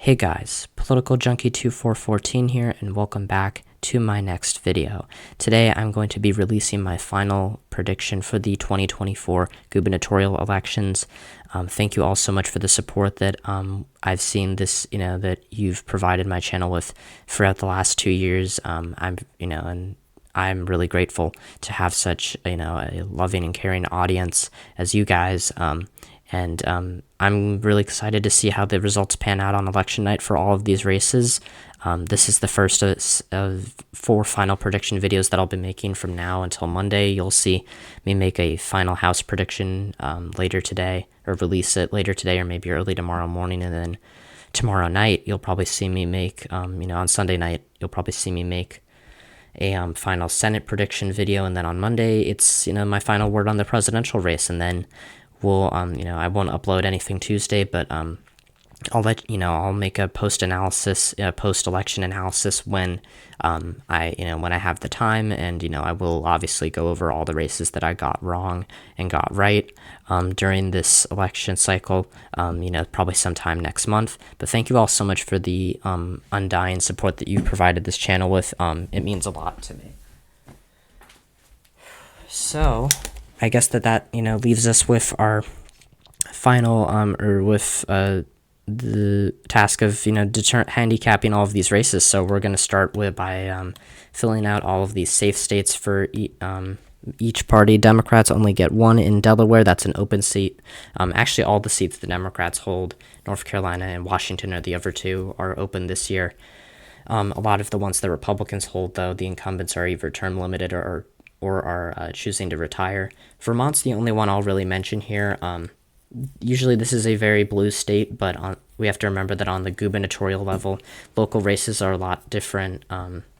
Hey guys, Political Junkie 2414 here, and welcome back to my next video. Today I'm going to be releasing my final prediction for the 2024 gubernatorial elections. Thank you all so much for the support that I've seen that you've provided my channel with throughout the last 2 years. And I'm really grateful to have such a loving and caring audience as you guys. I'm really excited to see how the results pan out on election night for all of these races. This is the first of 4 final prediction videos that I'll be making from now until Monday. You'll see me make a final House prediction later today, or release it later today, or maybe early tomorrow morning, and then tomorrow night you'll probably see me make, on Sunday night, you'll probably see me make a final Senate prediction video, and then on Monday it's my final word on the presidential race, and then we'll I won't upload anything Tuesday, but I'll make a post-election analysis when when I have the time, and I will obviously go over all the races that I got wrong and got right during this election cycle, probably sometime next month. But thank you all so much for the undying support that you provided this channel with. It means a lot to me. So I guess that leaves us with our final the task of handicapping all of these races. So we're going to start by filling out all of these safe states for each party. Democrats only get 1 in Delaware. That's an open seat. Actually, all the seats the Democrats hold, North Carolina and Washington are the other 2, are open this year. A lot of the ones the Republicans hold, though, the incumbents are either term limited or are choosing to retire. Vermont's the only one I'll really mention here. Usually this is a very blue state, but we have to remember that on the gubernatorial level, local races are a lot different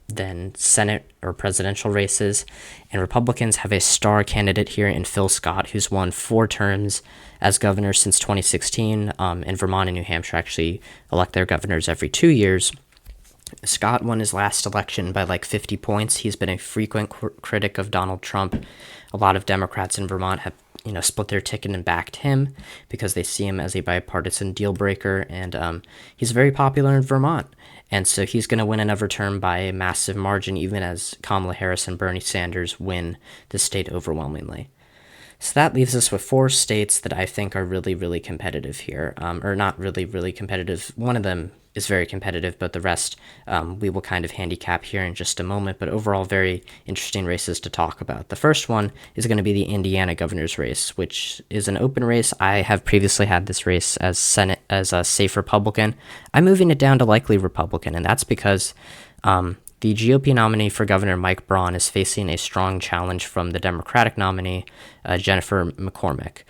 than Senate or presidential races, and Republicans have a star candidate here in Phil Scott, who's won 4 terms as governor since 2016, and Vermont and New Hampshire actually elect their governors every 2 years. Scott won his last election by like 50 points. He's been a frequent critic of Donald Trump. A lot of Democrats in Vermont have, split their ticket and backed him because they see him as a bipartisan deal breaker, and he's very popular in Vermont. And so he's going to win another term by a massive margin, even as Kamala Harris and Bernie Sanders win the state overwhelmingly. So that leaves us with 4 states that I think are really, really competitive here, or not really, really competitive. One of them is very competitive, but the rest we will kind of handicap here in just a moment, but overall very interesting races to talk about. The first one is going to be the Indiana governor's race, which is an open race. I have previously had this race as a safe Republican. I'm moving it down to likely Republican, and that's because the GOP nominee for Governor, Mike Braun, is facing a strong challenge from the Democratic nominee, Jennifer McCormick,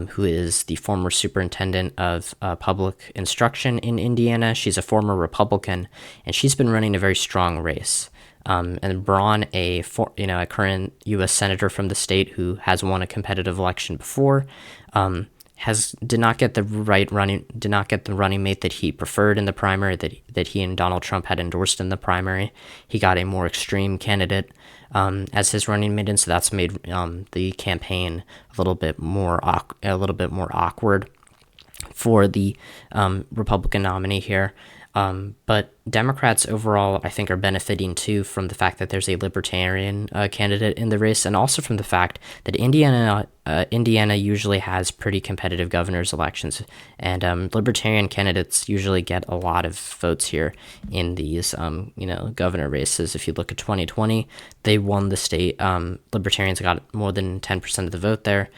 who is the former superintendent of public instruction in Indiana. She's a former Republican, and she's been running a very strong race. And Braun, a current U.S. senator from the state who has won a competitive election before, did not get the running mate that he preferred in the primary, that he and Donald Trump had endorsed in the primary. He got a more extreme candidate as his running mate, and so that's made the campaign a little bit more awkward for the Republican nominee here. But Democrats overall, I think, are benefiting too from the fact that there's a libertarian candidate in the race, and also from the fact that Indiana usually has pretty competitive governor's elections, and libertarian candidates usually get a lot of votes here in these governor races. If you look at 2020, they won the state. Libertarians got more than 10% of the vote there.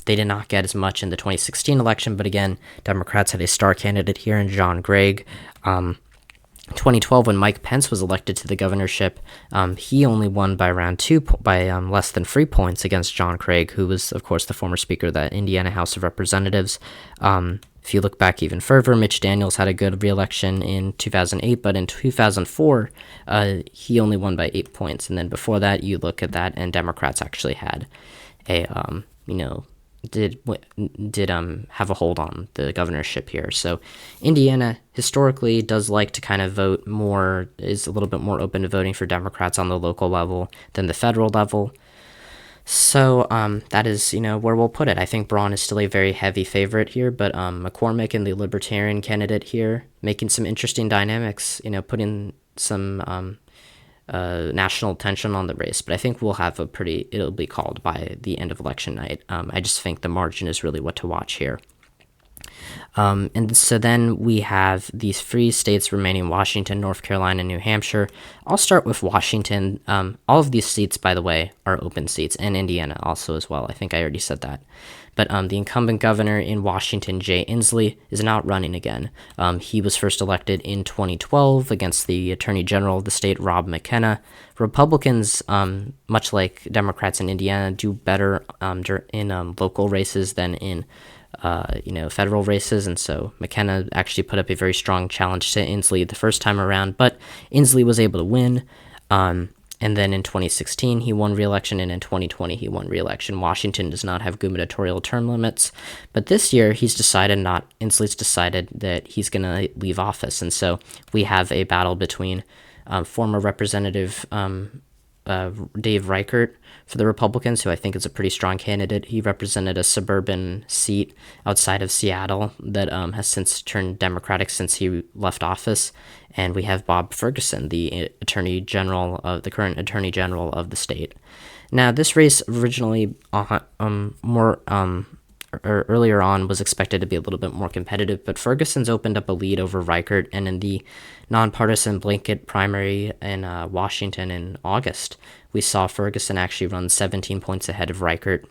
They did not get as much in the 2016 election, but again, Democrats had a star candidate here in John Gregg. 2012, when Mike Pence was elected to the governorship, he only won by less than 3 points against John Craig, who was, of course, the former Speaker of the Indiana House of Representatives. If you look back even further, Mitch Daniels had a good re-election in 2008, but in 2004, he only won by 8 points. And then before that, you look at that, and Democrats actually had did have a hold on the governorship here. So Indiana historically does like to kind of vote more, is a little bit more open to voting for Democrats on the local level than the federal level. So that is, where we'll put it. I think Braun is still a very heavy favorite here, but McCormick and the Libertarian candidate here making some interesting dynamics, putting some national attention on the race. But I think it'll be called by the end of election night. I just think the margin is really what to watch here. And so then we have these free states remaining: Washington, North Carolina, New Hampshire. I'll start with Washington. All of these seats, by the way, are open seats, and Indiana also as well. I think I already said that. But the incumbent governor in Washington, Jay Inslee, is not running again. He was first elected in 2012 against the Attorney General of the state, Rob McKenna. Republicans, much like Democrats in Indiana, do better in local races than in federal races, and so McKenna actually put up a very strong challenge to Inslee the first time around, but Inslee was able to win. And then in 2016, he won re-election, and in 2020, he won re-election. Washington does not have gubernatorial term limits, but this year Inslee's decided that he's going to leave office, and so we have a battle between former Representative Dave Reichert for the Republicans, who I think is a pretty strong candidate. He represented a suburban seat outside of Seattle that has since turned Democratic since he left office. And we have Bob Ferguson, the current Attorney General of the state. Now, this race originally earlier on was expected to be a little bit more competitive, but Ferguson's opened up a lead over Reichert, and in the nonpartisan blanket primary in Washington in August, we saw Ferguson actually run 17 points ahead of Reichert.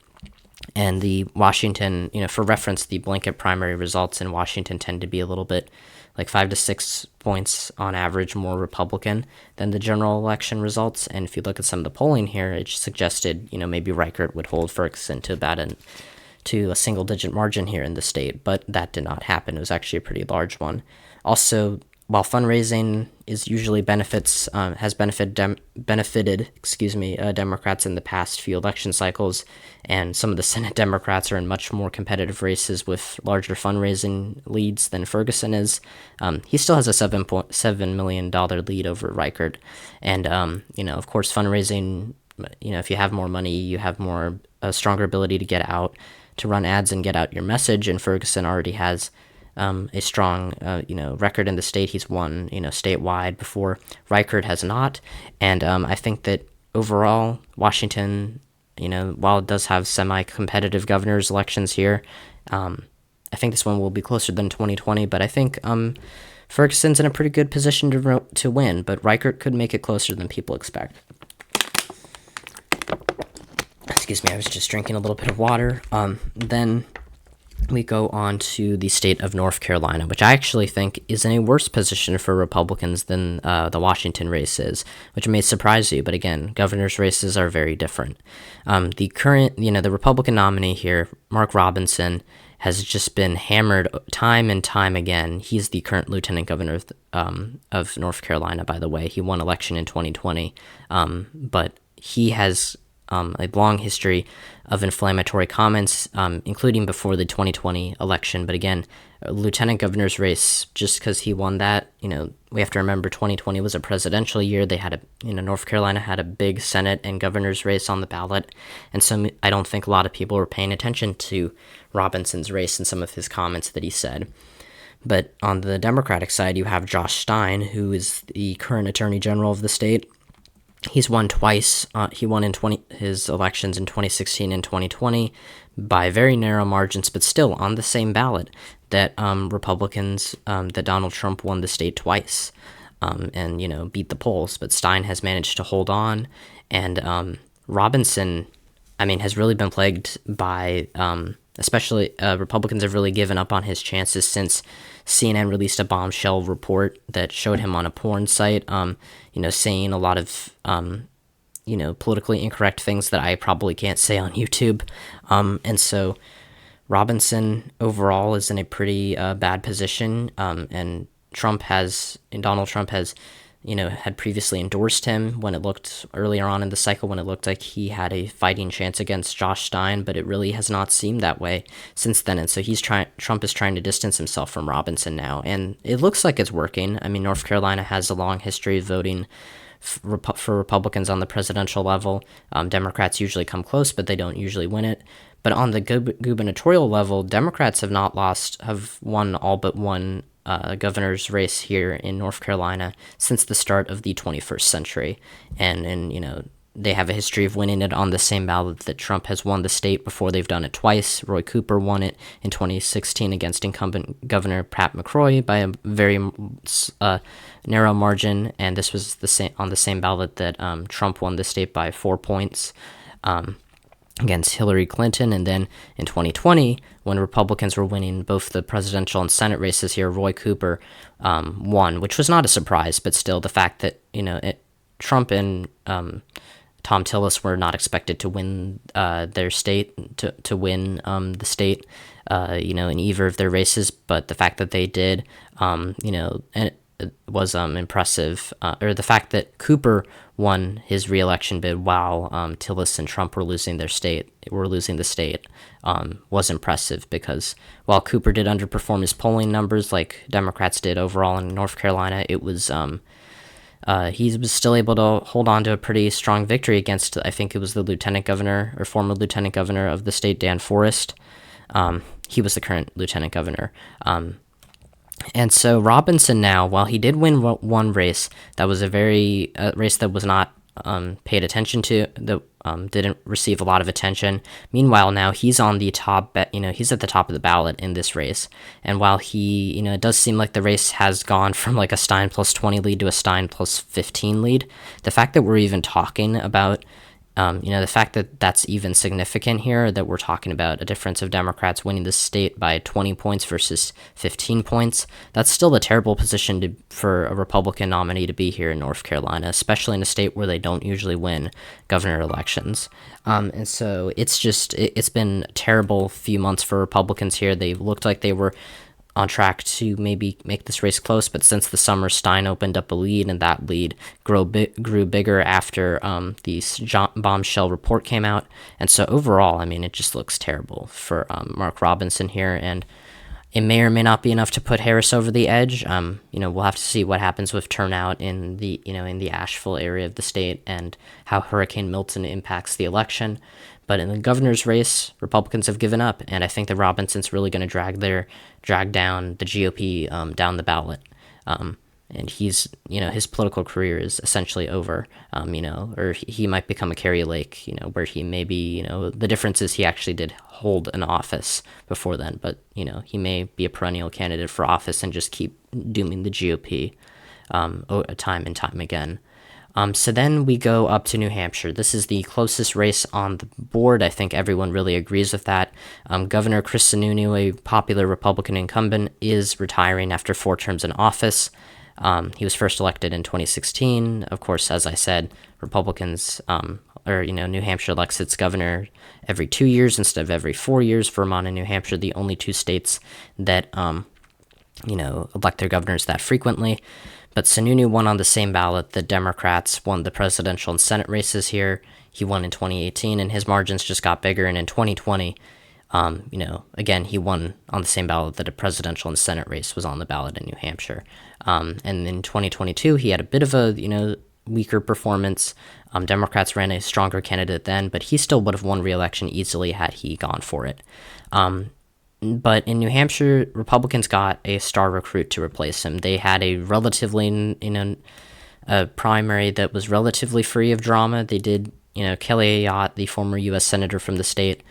And the Washington, for reference, the blanket primary results in Washington tend to be a little bit like 5 to 6 points on average more Republican than the general election results. And if you look at some of the polling here, it suggested, maybe Reichert would hold Ferguson to a single-digit margin here in the state, but that did not happen. It was actually a pretty large one. Also, while fundraising has benefited Democrats in the past few election cycles, and some of the Senate Democrats are in much more competitive races with larger fundraising leads than Ferguson is, he still has a $7.7 million lead over Reichert. And, of course, fundraising, if you have more money, you have a stronger ability to get out, to run ads and get out your message, and Ferguson already has a strong, record in the state. He's won, statewide before. Reichert has not, and I think that overall, Washington, while it does have semi-competitive governor's elections here, I think this one will be closer than 2020, but I think Ferguson's in a pretty good position to win, but Reichert could make it closer than people expect. Excuse me, I was just drinking a little bit of water. Then we go on to the state of North Carolina, which I actually think is in a worse position for Republicans than the Washington race is, which may surprise you, but again, governor's races are very different. The Republican nominee here, Mark Robinson, has just been hammered time and time again. He's the current lieutenant governor of North Carolina, by the way. He won election in 2020, but he has a long history of inflammatory comments, including before the 2020 election. But again, lieutenant governor's race, just because he won that, we have to remember 2020 was a presidential year. They had North Carolina had a big Senate and governor's race on the ballot. And so I don't think a lot of people were paying attention to Robinson's race and some of his comments that he said. But on the Democratic side, you have Josh Stein, who is the current attorney general of the state. He's won twice. He won his elections in 2016 and 2020 by very narrow margins, but still on the same ballot that Republicans, that Donald Trump won the state twice and, beat the polls. But Stein has managed to hold on. And Robinson, has really been plagued by, especially Republicans have really given up on his chances since CNN released a bombshell report that showed him on a porn site, saying a lot of, politically incorrect things that I probably can't say on YouTube. And so Robinson overall is in a pretty bad position. And Donald Trump has, had previously endorsed him when it looked earlier on in the cycle when it looked like he had a fighting chance against Josh Stein, but it really has not seemed that way since then. And so Trump is trying to distance himself from Robinson now, and it looks like it's working. I mean, North Carolina has a long history of voting for Republicans on the presidential level. Democrats usually come close, but they don't usually win it. But on the gubernatorial level, Democrats have won all but one governor's race here in North Carolina since the start of the 21st century. And they have a history of winning it on the same ballot that Trump has won the state before. They've done it twice. Roy Cooper won it in 2016 against incumbent Governor Pat McCrory by a very narrow margin, and this was on the same ballot that Trump won the state by 4 points against Hillary Clinton. And then in 2020, when Republicans were winning both the presidential and Senate races here, Roy Cooper won, which was not a surprise, but still the fact that Trump and Tom Tillis were not expected to win their state, to win the state, in either of their races. But the fact that they did, and it was impressive. Or the fact that Cooper won his re-election bid while Tillis and Trump were losing the state, was impressive, because while Cooper did underperform his polling numbers like Democrats did overall in North Carolina, it was he was still able to hold on to a pretty strong victory against, I think it was the lieutenant governor or former lieutenant governor of the state, Dan Forrest. He was the current lieutenant governor. And so Robinson now, while he did win one race, that was a race that was not paid attention to, that didn't receive a lot of attention. Meanwhile, now he's on the top, he's at the top of the ballot in this race. And while he, it does seem like the race has gone from like a Stein plus 20 lead to a Stein plus 15 lead, the fact that we're even talking about the fact that that's even significant here, that we're talking about a difference of Democrats winning the state by 20 points versus 15 points, that's still a terrible position for a Republican nominee to be here in North Carolina, especially in a state where they don't usually win governor elections. And so it's been a terrible few months for Republicans here. They looked like they were on track to maybe make this race close, but since the summer, Stein opened up a lead, and that lead grew bigger after the bombshell report came out. And so overall, it just looks terrible for Mark Robinson here, and it may or may not be enough to put Harris over the edge. We'll have to see what happens with turnout in the Asheville area of the state and how Hurricane Milton impacts the election. But in the governor's race, Republicans have given up, and I think that Robinson's really going to drag down the GOP down the ballot. And he's, his political career is essentially over, or he might become a Kerry Lake, where he maybe, the difference is he actually did hold an office before then, but, he may be a perennial candidate for office and just keep dooming the GOP time and time again. So then we go up to New Hampshire. This is the closest race on the board. I think everyone really agrees with that. Governor Chris Sununu, a popular Republican incumbent, is retiring after 4 terms in office. He was first elected in 2016. Of course, as I said, Republicans, New Hampshire elects its governor every 2 years instead of every 4 years. Vermont and New Hampshire, the only 2 states that, elect their governors that frequently. But Sununu won on the same ballot that Democrats won the presidential and Senate races here. He won in 2018, and his margins just got bigger. And in 2020, again, he won on the same ballot that a presidential and Senate race was on the ballot in New Hampshire. And in 2022, he had a bit of a, weaker performance. Democrats ran a stronger candidate then, but he still would have won re-election easily had he gone for it. But in New Hampshire, Republicans got a star recruit to replace him. They had a relatively, a primary that was relatively free of drama. They did, Kelly Ayotte, the former U.S. Senator from the state,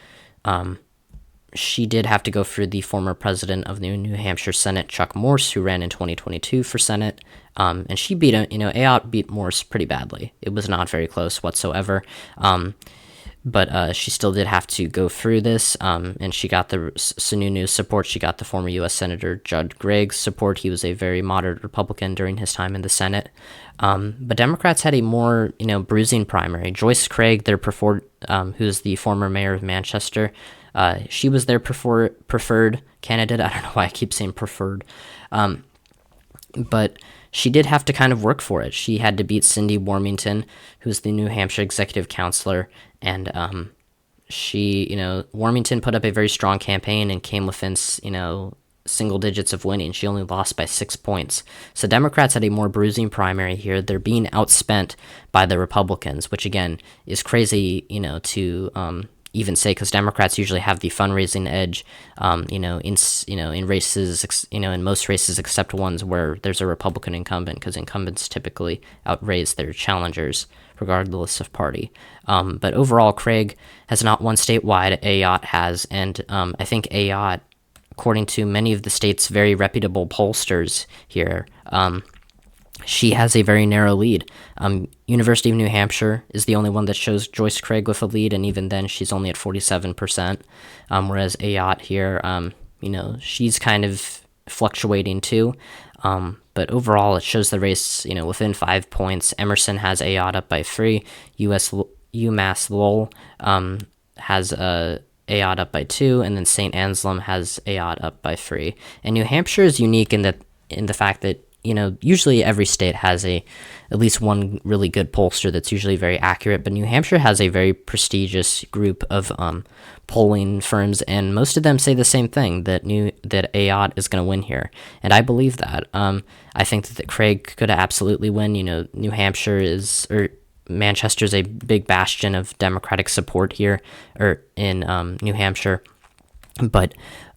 she did have to go through the former president of the New Hampshire Senate, Chuck Morse, who ran in 2022 for Senate. And she beat Ayotte beat Morse pretty badly. It was not very close whatsoever. But she still did have to go through this, and she got the Sununu support. She got the former U.S. Senator Judd Grigg's support. He was a very moderate Republican during his time in the Senate. But Democrats had a more, bruising primary. Joyce Craig, their who's the former mayor of Manchester, she was their preferred candidate. I don't know why I keep saying preferred. but she did have to kind of work for it. She had to beat Cindy Warmington, who's the New Hampshire executive counselor, and Warmington put up a very strong campaign and came within, single digits of winning. She only lost by 6 points. So Democrats had a more bruising primary here. They're being outspent by the Republicans, which again is crazy, to even say, because Democrats usually have the fundraising edge, in races, in most races except ones where there's a Republican incumbent, because incumbents typically outraise their challengers regardless of party. But overall, Craig has not won statewide. Ayotte has, and I think Ayotte, according to many of the state's very reputable pollsters here, she has a very narrow lead. University of New Hampshire is the only one that shows Joyce Craig with a lead, and even then she's only at 47%, whereas Ayotte here, she's kind of fluctuating too. But overall, it shows the race, within 5 points. Emerson has Ayotte up by 3. UMass Lowell has Ayotte up by 2, and then St. Anselm has Ayotte up by 3. And New Hampshire is unique in the fact that usually every state has at least one really good pollster that's usually very accurate, but New Hampshire has a very prestigious group of polling firms, and most of them say the same thing, that Ayotte is going to win here, and I believe that. I think that Craig could absolutely win. New Hampshire Manchester's a big bastion of Democratic support here, or in New Hampshire, but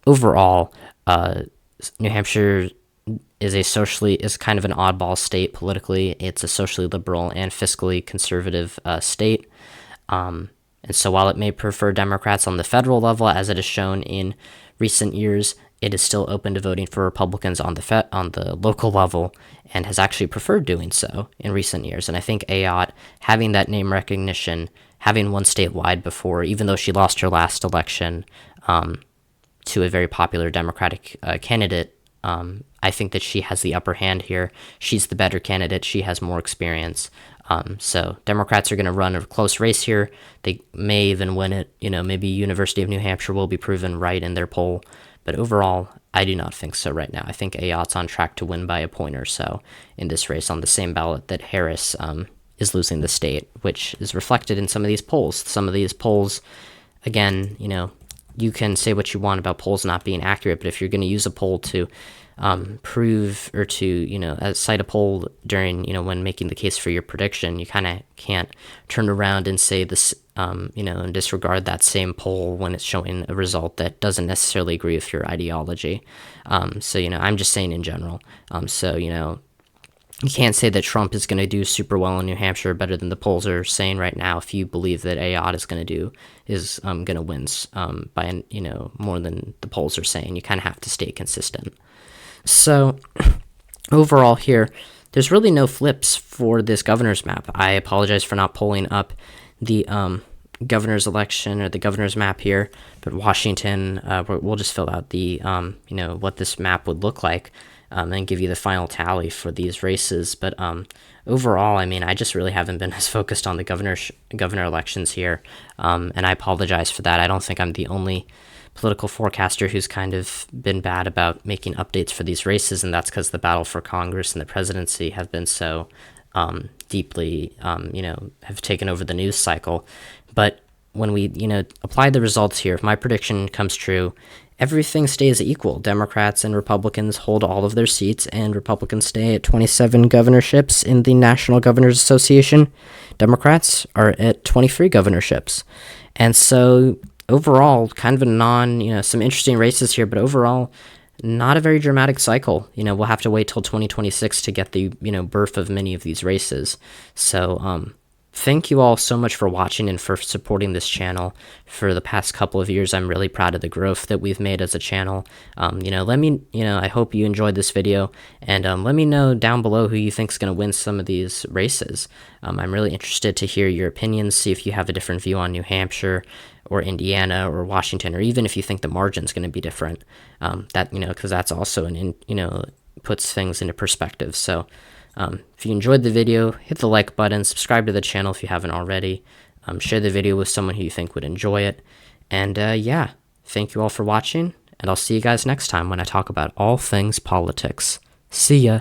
overall, New Hampshire is kind of an oddball state politically. It's a socially liberal and fiscally conservative state, and so while it may prefer Democrats on the federal level, as it has shown in recent years, it is still open to voting for Republicans on the local level, and has actually preferred doing so in recent years. And I think Ayotte, having that name recognition, having won statewide before, even though she lost her last election to a very popular Democratic candidate, I think that she has the upper hand here. She's the better candidate. She has more experience. So Democrats are going to run a close race here. They may even win it. Maybe University of New Hampshire will be proven right in their poll. But overall, I do not think so right now. I think Ayotte's on track to win by a point or so in this race on the same ballot that Harris is losing the state, which is reflected in some of these polls. Some of these polls, again, you can say what you want about polls not being accurate, but if you're going to use a poll to prove or to, cite a poll during, when making the case for your prediction, you kind of can't turn around and say this, and disregard that same poll when it's showing a result that doesn't necessarily agree with your ideology. So, I'm just saying in general. You can't say that Trump is going to do super well in New Hampshire, better than the polls are saying right now, if you believe that Ayotte is going to win by more than the polls are saying. You kind of have to stay consistent. So overall here, there's really no flips for this governor's map. I apologize for not pulling up the governor's election or the governor's map here, but Washington, we'll just fill out the what this map would look like. And give you the final tally for these races. But overall, I just really haven't been as focused on the governor elections here, and I apologize for that. I don't think I'm the only political forecaster who's kind of been bad about making updates for these races, and that's because the battle for Congress and the presidency have been so deeply, have taken over the news cycle. But when we, apply the results here, if my prediction comes true, everything stays equal. Democrats and Republicans hold all of their seats, and Republicans stay at 27 governorships in the National Governors Association. Democrats are at 23 governorships. And so overall, kind of some interesting races here, but overall, not a very dramatic cycle. We'll have to wait till 2026 to get the, birth of many of these races. So, thank you all so much for watching and for supporting this channel for the past couple of years. I'm really proud of the growth that we've made as a channel. Let me, I hope you enjoyed this video, and let me know down below who you think is going to win some of these races. I'm really interested to hear your opinions, see if you have a different view on New Hampshire or Indiana or Washington, or even if you think the margin's going to be different. Because that's also puts things into perspective. So, if you enjoyed the video, hit the like button, subscribe to the channel if you haven't already, share the video with someone who you think would enjoy it, and thank you all for watching, and I'll see you guys next time when I talk about all things politics. See ya!